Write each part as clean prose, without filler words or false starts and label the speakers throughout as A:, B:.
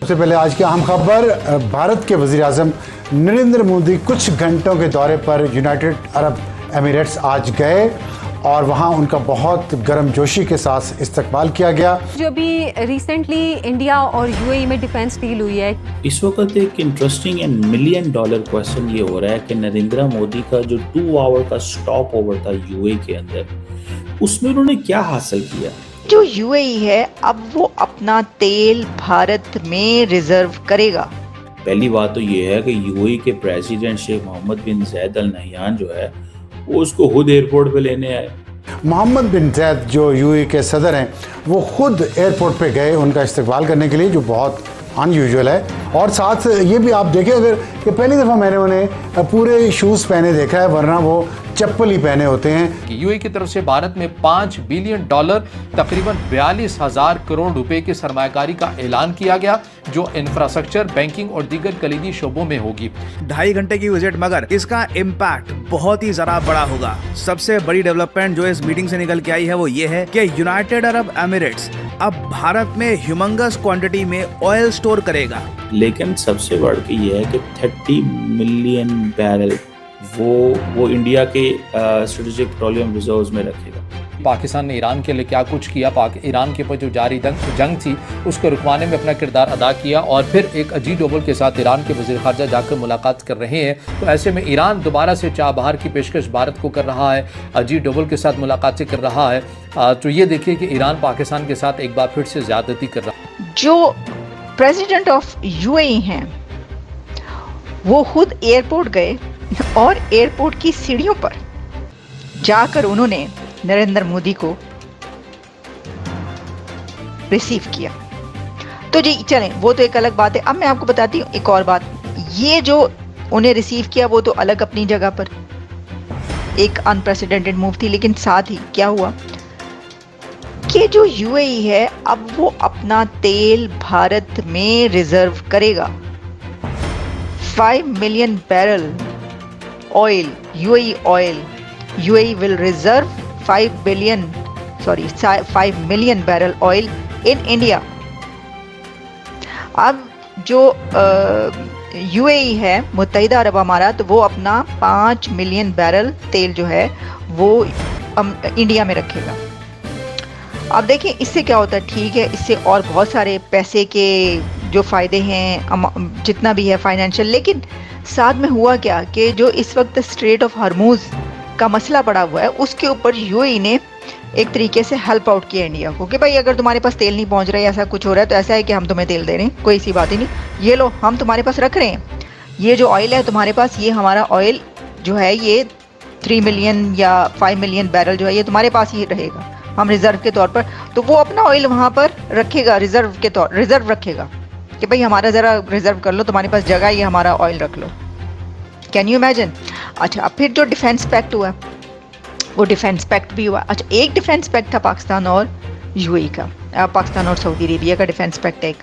A: सबसे पहले आज की अहम खबर, भारत के वज़ीर-ए-आज़म नरेंद्र मोदी कुछ घंटों के दौरे पर यूनाइटेड अरब एमिरेट्स आज गए और वहां उनका बहुत गर्मजोशी के साथ इस्तकबाल किया गया।
B: जो अभी रिसेंटली इंडिया और यूएई में डिफेंस डील हुई है,
C: इस वक्त एक इंटरेस्टिंग एंड $1 मिलियन क्वेश्चन ये हो रहा है कि नरेंद्र मोदी का जो 2 आवर का स्टॉप ओवर था यूएई के अंदर, उसमें उन्होंने क्या हासिल किया।
D: जो यूएई है अब वो अपना तेल भारत में रिजर्व करेगा।
C: पहली बात तो ये है कि यूएई के प्रेसिडेंट शेख मोहम्मद बिन जायद अल नहयान जो है वो उसको खुद एयरपोर्ट पे लेने आए।
A: मोहम्मद बिन जायद जो यूएई के सदर हैं, वो खुद एयरपोर्ट पे गए उनका इस्तकबाल करने के लिए, जो बहुत अनयूजुअल है। और साथ ये भी आप देखें अगर कि पहली दफ़ा मैंने उन्हें पूरे शूज़ पहने देखा है, वरना वो चप्पल ही पहने होते हैं।
E: यूएई की तरफ से भारत में $5 बिलियन तकरीबन 42,000 करोड़ रुपए की सरमायाकारी का ऐलान किया गया, जो इंफ्रास्ट्रक्चर, बैंकिंग और दीगर कलीदी शोबों में होगी।
F: 2.5 घंटे की विजिट, मगर इसका इम्पैक्ट बहुत ही ज़रा बड़ा होगा। सबसे बड़ी डेवलपमेंट जो इस मीटिंग से निकल के आई है वो ये है कि यूनाइटेड अरब एमिरेट्स अब भारत में ह्यूमंगस क्वांटिटी में ऑयल स्टोर करेगा।
C: लेकिन सबसे बढ़ के ये है कि 30 मिलियन बैरल वो इंडिया के स्ट्रेटेजिक पेट्रोलियम रिजर्व्स में रखेगा।
E: पाकिस्तान ने ईरान के लिए क्या कुछ किया, ईरान के ऊपर जो जारी जंग थी उसको रुकवाने में अपना किरदार अदा किया, और फिर एक अजीत डोवल के साथ ईरान के वज़ीर ख़ारजा जाकर मुलाकात कर रहे हैं। तो ऐसे में ईरान दोबारा से चाबहार की पेशकश भारत को कर रहा है, अजीत डोवल के साथ मुलाकातें कर रहा है। तो ये देखिए कि ईरान पाकिस्तान के साथ एक बार फिर से ज़्यादती कर रहा है।
D: जो प्रेसिडेंट ऑफ यूएई हैं वो खुद एयरपोर्ट गए और एयरपोर्ट की सीढ़ियों पर जाकर उन्होंने नरेंद्र मोदी को रिसीव किया। तो जी चलें, वो तो एक अलग बात है। अब मैं आपको बताती हूँ एक और बात। ये जो उन्हें रिसीव किया वो तो अलग अपनी जगह पर एक अनप्रेसिडेंटेड मूव थी, लेकिन साथ ही क्या हुआ कि जो यूएई है अब वो अपना तेल भारत में रिजर्व करेगा। 5 million barrel oil, UAE will reserve 5 million barrel oil in India। अब जो UAE है, मुत्तहिदा अरब अमारात, वो अपना 5 मिलियन बैरल तेल जो है वो इंडिया में रखेगा। अब देखें इससे क्या होता है। ठीक है, इससे और बहुत सारे पैसे के जो फ़ायदे हैं, जितना भी है फाइनेंशियल, लेकिन साथ में हुआ क्या कि जो इस वक्त स्ट्रेट ऑफ हरमूज का मसला पड़ा हुआ है, उसके ऊपर यूएई ने एक तरीके से हेल्प आउट किया इंडिया को कि भाई अगर तुम्हारे पास तेल नहीं पहुंच रहा है, ऐसा कुछ हो रहा है, तो ऐसा है कि हम तुम्हें तेल दे रहे हैं, कोई सी बात ही नहीं, ये लो हम तुम्हारे पास रख रहे हैं, ये जो ऑयल है तुम्हारे पास, ये हमारा ऑयल जो है ये 3 मिलियन या 5 मिलियन बैरल जो है ये तुम्हारे पास ही रहेगा, हम रिजर्व के तौर पर। तो वो अपना ऑयल वहाँ पर रखेगा, रिजर्व रखेगा कि भाई हमारा ज़रा रिजर्व कर लो, तुम्हारे पास जगह, ये हमारा ऑयल रख लो। Can you imagine. अच्छा, अब फिर जो डिफेंस पैक्ट हुआ वो डिफेंस पैक्ट भी हुआ। अच्छा, एक डिफेंस पैक्ट था पाकिस्तान और यूएई का, पाकिस्तान और सऊदी अरेबिया का डिफेंस पैक्ट एक,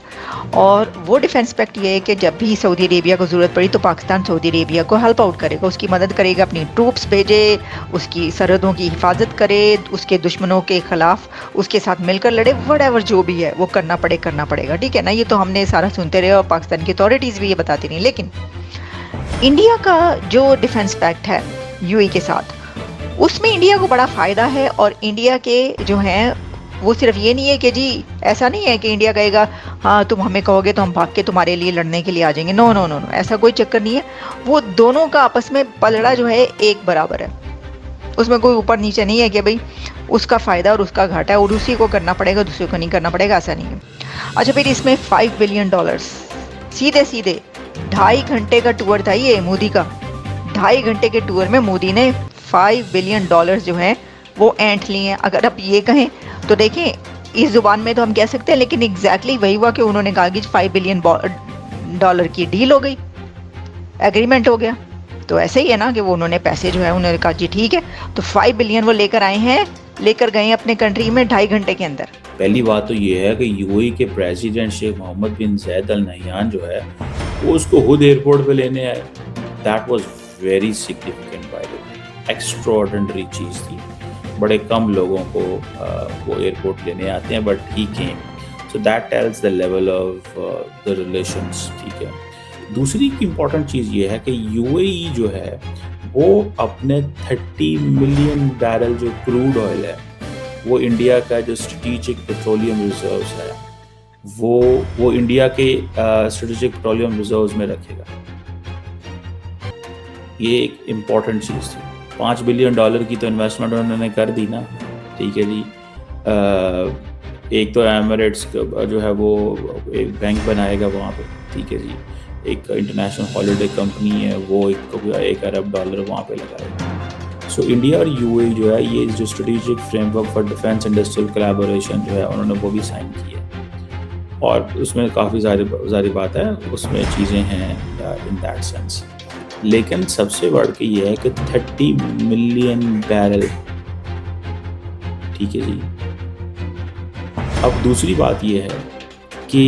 D: और वो डिफेंस पैक्ट ये है कि जब भी सऊदी अरेबिया को ज़रूरत पड़ी तो पाकिस्तान सऊदी अरेबिया को हेल्प आउट करेगा, उसकी मदद करेगा, अपनी ट्रूप्स भेजे, उसकी सरहदों की हिफाजत करे, उसके दुश्मनों के ख़िलाफ़ उसके साथ मिलकर लड़े, व्हाटएवर जो भी है वो करना पड़ेगा। ठीक है ना, ये तो हमने सारा सुनते रहे और पाकिस्तान की अथॉरिटीज़ भी ये बताती रही। लेकिन इंडिया का जो डिफेंस पैक्ट है यूएई के साथ, उसमें इंडिया को बड़ा फ़ायदा है, और इंडिया के जो हैं वो सिर्फ ये नहीं है कि जी, ऐसा नहीं है कि इंडिया कहेगा हाँ तुम हमें कहोगे तो हम भाग के तुम्हारे लिए लड़ने के लिए आ जाएंगे। नो, ऐसा कोई चक्कर नहीं है। वो दोनों का आपस में पलड़ा जो है एक बराबर है, उसमें कोई ऊपर नीचे नहीं है कि भाई उसका फ़ायदा और उसका घाटा है और उसी को करना पड़ेगा, दूसरे को नहीं करना पड़ेगा, ऐसा नहीं है। अच्छा, फिर इसमें $5 बिलियन सीधे 2.5 घंटे का टूर था ये मोदी का। 2.5 घंटे के टूर में मोदी ने $5 बिलियन जो हैं वो ऐंठ लिए हैं। अगर आप ये कहें तो देखें, इस ज़ुबान में तो हम कह सकते हैं, लेकिन एग्जैक्टली वही हुआ कि उन्होंने कहा कि $5 बिलियन की डील हो गई, एग्रीमेंट हो गया। तो ऐसे ही है ना कि वो उन्होंने पैसे जो है उन्होंने कहा जी ठीक है, तो 5 बिलियन वो लेकर आए हैं, लेकर गए अपने कंट्री में 2.5 घंटे के अंदर।
C: पहली बात तो ये है कि यूएई के प्रेसिडेंट शेख मोहम्मद बिन जायद अल नहयान जो है वो उसको खुद एयरपोर्ट पे लेने आए। That was very significant by the way, extraordinary चीज़ थी। बड़े कम लोगों को वो एयरपोर्ट लेने आते हैं, but he came. So that tells the level of the relations, ठीक है। दूसरी इम्पॉर्टेंट चीज़ ये है कि यूएई जो है वो अपने 30 मिलियन बैरल जो क्रूड ऑयल है, वो इंडिया का जो स्ट्रेटेजिक पेट्रोलियम रिजर्व्स है वो इंडिया के स्ट्रेटेजिक पेट्रोलियम रिजर्व्स में रखेगा। ये एक इम्पॉर्टेंट चीज़ थी। $5 बिलियन की तो इन्वेस्टमेंट उन्होंने कर दी ना, ठीक है जी। एक तो एमिरेट्स जो है वो एक बैंक बनाएगा वहाँ पे, ठीक है जी। एक इंटरनेशनल हॉलिडे कंपनी है, वो $1 अरब वहाँ पे लगाएगा। सो इंडिया और यूएई जो है, ये जो strategic framework for defence industrial collaboration जो है उन्होंने वो भी साइन किया, और उसमें काफ़ी सारी बात है, उसमें चीज़ें हैं इन दैट सेंस। लेकिन सबसे बढ़ के ये है कि 30 मिलियन बैरल, ठीक है जी। अब दूसरी बात ये है कि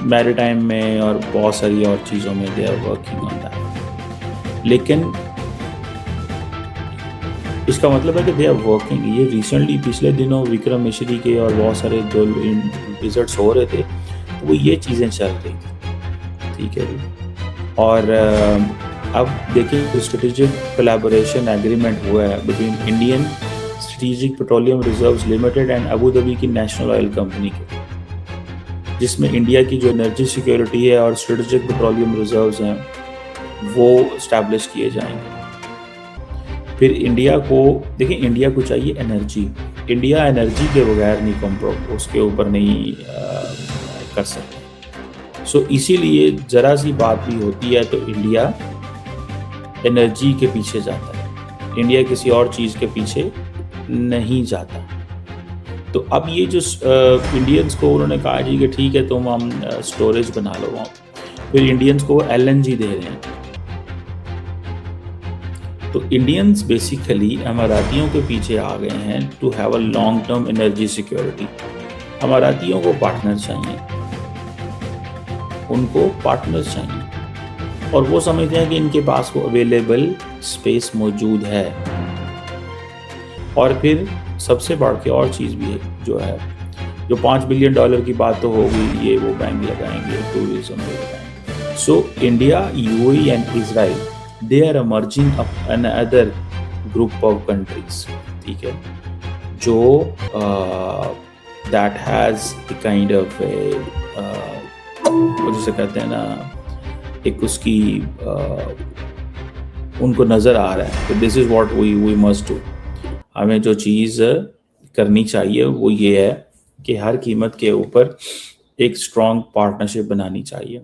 C: मैरीटाइम में और बहुत सारी और चीज़ों में they are working on that, लेकिन इसका मतलब है कि दे आर वर्किंग। ये रिसेंटली पिछले दिनों विक्रम मिश्री के और बहुत सारे जो विजिट्स हो रहे थे, तो वो ये चीज़ें चल रही थी, ठीक है जी। और अब देखिए स्ट्रेटेजिक कोलैबोरेशन एग्रीमेंट हुआ है between Indian strategic petroleum reserves limited and Abu Dhabi की नेशनल ऑयल कंपनी के, जिसमें इंडिया की जो एनर्जी सिक्योरिटी है और स्ट्रेटेजिक पेट्रोलियम रिजर्व्स हैं वो इस्टेब्लिश किए जाएंगे। फिर इंडिया को देखिए, इंडिया को चाहिए एनर्जी। इंडिया एनर्जी के बगैर नहीं उसके ऊपर नहीं कर सकते। सो इसीलिए ज़रा सी बात भी होती है तो इंडिया एनर्जी के पीछे जाता है, इंडिया किसी और चीज़ के पीछे नहीं जाता। तो अब ये जो इंडियंस को उन्होंने कहा जी कि ठीक है तुम हम स्टोरेज बना लो वहाँ, फिर इंडियंस को LNG दे रहे हैं। तो इंडियंस बेसिकली अमारातियों के पीछे आ गए हैं to have a long term energy security. अमारातियों को पार्टनर चाहिए, उनको पार्टनर्स चाहिए, और वो समझते हैं कि इनके पास वो अवेलेबल स्पेस मौजूद है। और फिर सबसे बढ़ के और चीज़ भी है जो है, जो $5 बिलियन की बात तो होगी, ये वो बैंक लगाएंगे, टूरिज्म में लगाएंगे। So India, UAE and Israel, they are emerging up another group of countries, ठीक है, जो that has a kind of a जिसे कहते हैं ना, एक उसकी उनको नज़र आ रहा है कि this is what we must do. हमें जो चीज़ करनी चाहिए वो ये है कि हर कीमत के ऊपर एक स्ट्रॉन्ग पार्टनरशिप बनानी चाहिए।